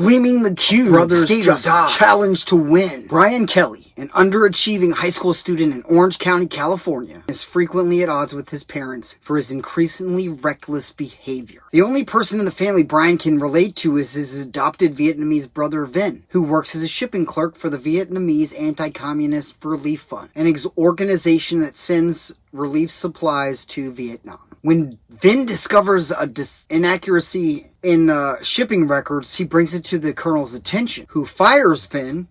Gleaming the Cube, Brothers State Just of Die, Die. Challenge to Win. Brian Kelly, an underachieving high school student in Orange County, California, is frequently at odds with his parents for his increasingly reckless behavior. The only person in the family Brian can relate to is his adopted Vietnamese brother Vin, who works as a shipping clerk for the Vietnamese Anti-Communist Relief Fund, an organization that sends relief supplies to Vietnam. When Vin discovers a inaccuracy in shipping records, he brings it to the colonel's attention, who fires Vin.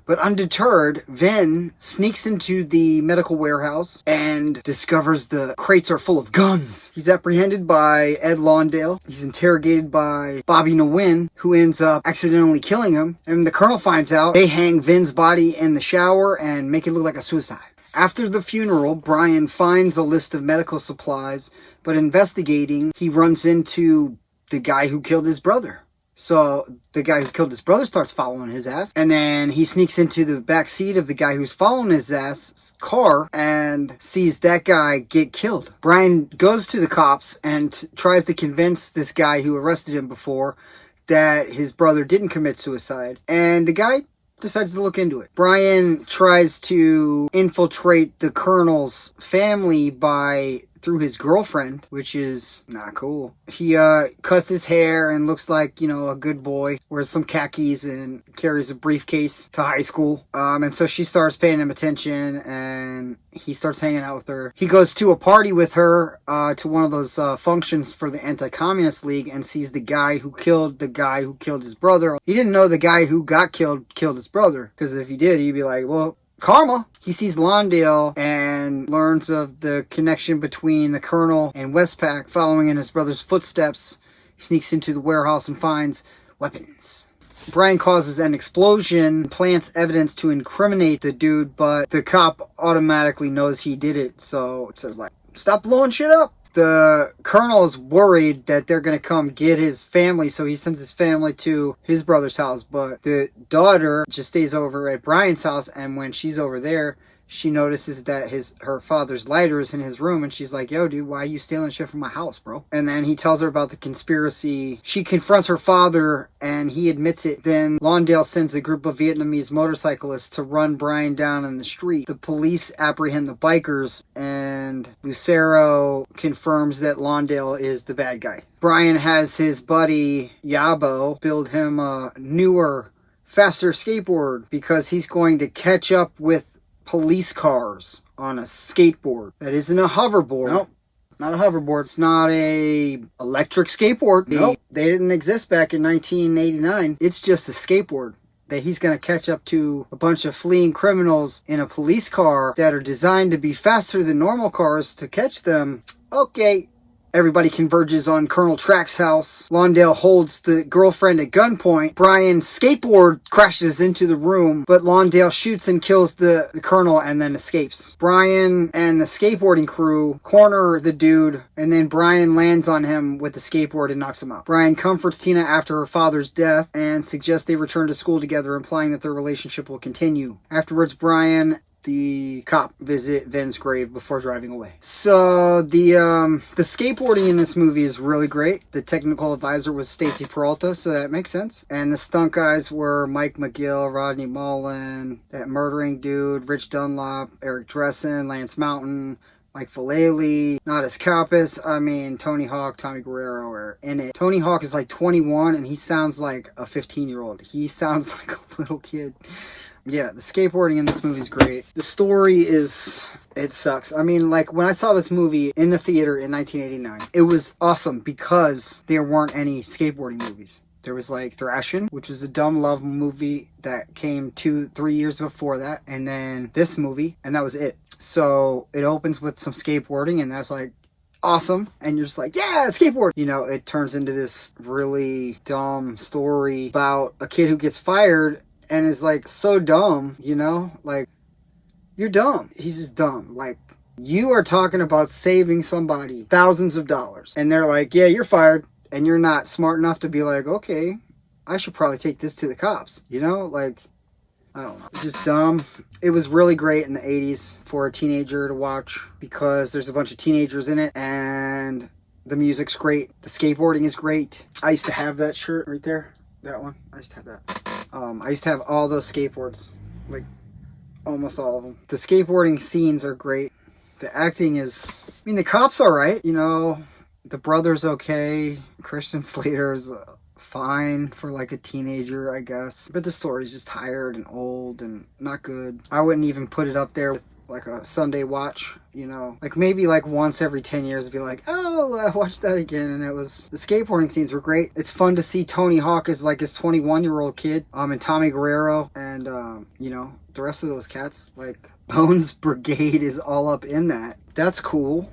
But undeterred, Vin sneaks into the medical warehouse and discovers the crates are full of guns. He's apprehended by Ed Lawndale. He's interrogated by Bobby Nguyen, who ends up accidentally killing him. And the colonel finds out. They hang Vin's body in the shower and make it look like a suicide. After the funeral, Brian finds a list of medical supplies, but investigating, he runs into the guy who killed his brother. So the guy who killed his brother starts following his ass, and then he sneaks into the back seat of the guy who's following his ass car and sees that guy get killed. Brian goes to the cops and tries to convince this guy who arrested him before that his brother didn't commit suicide, and the guy decides to look into it. Brian tries to infiltrate the colonel's family through his girlfriend, which is not cool. He cuts his hair and looks like, a good boy, wears some khakis and carries a briefcase to high school. And so she starts paying him attention and he starts hanging out with her. He goes to a party with her, to one of those functions for the Anti-Communist League, and sees the guy who killed his brother. He didn't know the guy who got killed his brother, because if he did, he'd be like, well, karma. He sees Lawndale and learns of the connection between the colonel and Westpac. Following in his brother's footsteps, he sneaks into the warehouse and finds weapons. Brian causes an explosion, plants evidence to incriminate the dude, but the cop automatically knows he did it, so it says, stop blowing shit up. The colonel is worried that they're going to come get his family, so he sends his family to his brother's house. But the daughter just stays over at Brian's house, and when she's over there, she notices that her father's lighter is in his room, and she's like, yo, dude, why are you stealing shit from my house, bro? And then he tells her about the conspiracy. She confronts her father, and he admits it. Then Lawndale sends a group of Vietnamese motorcyclists to run Brian down in the street. The police apprehend the bikers, and Lucero confirms that Lawndale is the bad guy. Brian has his buddy Yabo build him a newer, faster skateboard because he's going to catch up with police cars on a skateboard. That isn't a hoverboard. Nope. Not a hoverboard. It's not a electric skateboard. Nope. They didn't exist back in 1989. It's just a skateboard that he's going to catch up to a bunch of fleeing criminals in a police car that are designed to be faster than normal cars to catch them. Okay. Everybody converges on Colonel Track's house. Lawndale holds the girlfriend at gunpoint. Brian's skateboard crashes into the room, but Lawndale shoots and kills the colonel and then escapes. Brian and the skateboarding crew corner the dude, and then Brian lands on him with the skateboard and knocks him out. Brian comforts Tina after her father's death and suggests they return to school together, implying that their relationship will continue. Afterwards, Brian, the cop, visit Vin's grave before driving away. So the skateboarding in this movie is really great. The technical advisor was Stacy Peralta, so that makes sense. And the stunt guys were Mike McGill, Rodney Mullen, that murdering dude, Rich Dunlop, Eric Dressen, Lance Mountain, Mike Vallely, Nadas Kappas. Tony Hawk, Tommy Guerrero are in it. Tony Hawk is like 21 and he sounds like a 15-year-old. He sounds like a little kid. Yeah, the skateboarding in this movie is great. The story it sucks. When I saw this movie in the theater in 1989, it was awesome because there weren't any skateboarding movies. There was Thrashin', which was a dumb love movie that came 2-3 years before that, and then this movie, and that was it. So it opens with some skateboarding, and that's awesome, and you're just yeah, skateboard. It turns into this really dumb story about a kid who gets fired and is so dumb, you're dumb. He's just dumb. You are talking about saving somebody thousands of dollars, and they're yeah, you're fired, and you're not smart enough to be okay, I should probably take this to the cops, I don't know. It's just dumb. It was really great in the 80s for a teenager to watch because there's a bunch of teenagers in it, and The music's great. The skateboarding is great. I used to have that shirt right there. That one. I used to have that. I used to have all those skateboards. Like, almost all of them. The skateboarding scenes are great. The acting is... I mean, the cop's alright, you know. The brother's okay. Christian Slater's fine for like a teenager, I guess. But the story's just tired and old and not good. I wouldn't even put it up there with like a Sunday watch, you know. Like maybe like once every 10 years be like, oh, I watched that again. And it was... The skateboarding scenes were great. It's fun to see Tony Hawk as like his 21-year-old kid. And Tommy Guerrero and, you know, the rest of those cats. Like, Bones Brigade is all up in that. That's cool.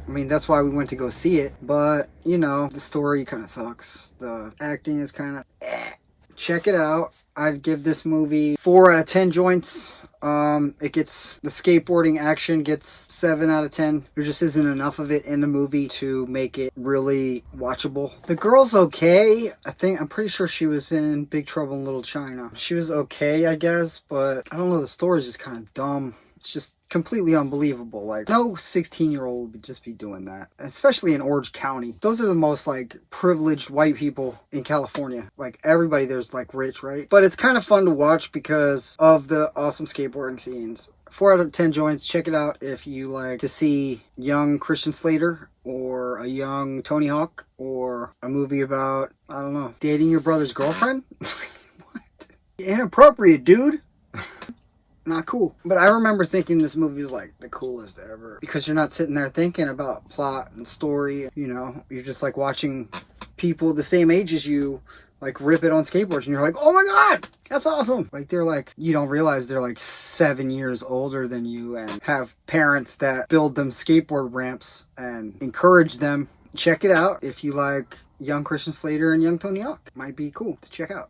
I mean, that's why we went to go see it. But, you know, the story kind of sucks. The acting is kind of Check it out. I'd give this movie 4 out of 10 joints. It gets... The skateboarding action gets 7 out of 10. There just isn't enough of it in the movie to make it really watchable. The girl's okay. I'm pretty sure she was in Big Trouble in Little China. She was okay, I guess, but I don't know, the story's just kind of dumb. It's just completely unbelievable. Like, no 16-year-old would just be doing that. Especially in Orange County. Those are the most, like, privileged white people in California. Like, everybody there's, like, rich, right? But it's kind of fun to watch because of the awesome skateboarding scenes. 4 out of 10 joints. Check it out if you like to see young Christian Slater or a young Tony Hawk or a movie about, I don't know, dating your brother's girlfriend? What? Inappropriate, dude. Not cool. But I remember thinking this movie was like the coolest ever because you're not sitting there thinking about plot and story, you know. You're just like watching people the same age as you like rip it on skateboards and you're like, oh my god, that's awesome. Like, they're like, you don't realize they're like 7 years older than you and have parents that build them skateboard ramps and encourage them. Check it out if you like young Christian Slater and young Tony Hawk. It might be cool to check out.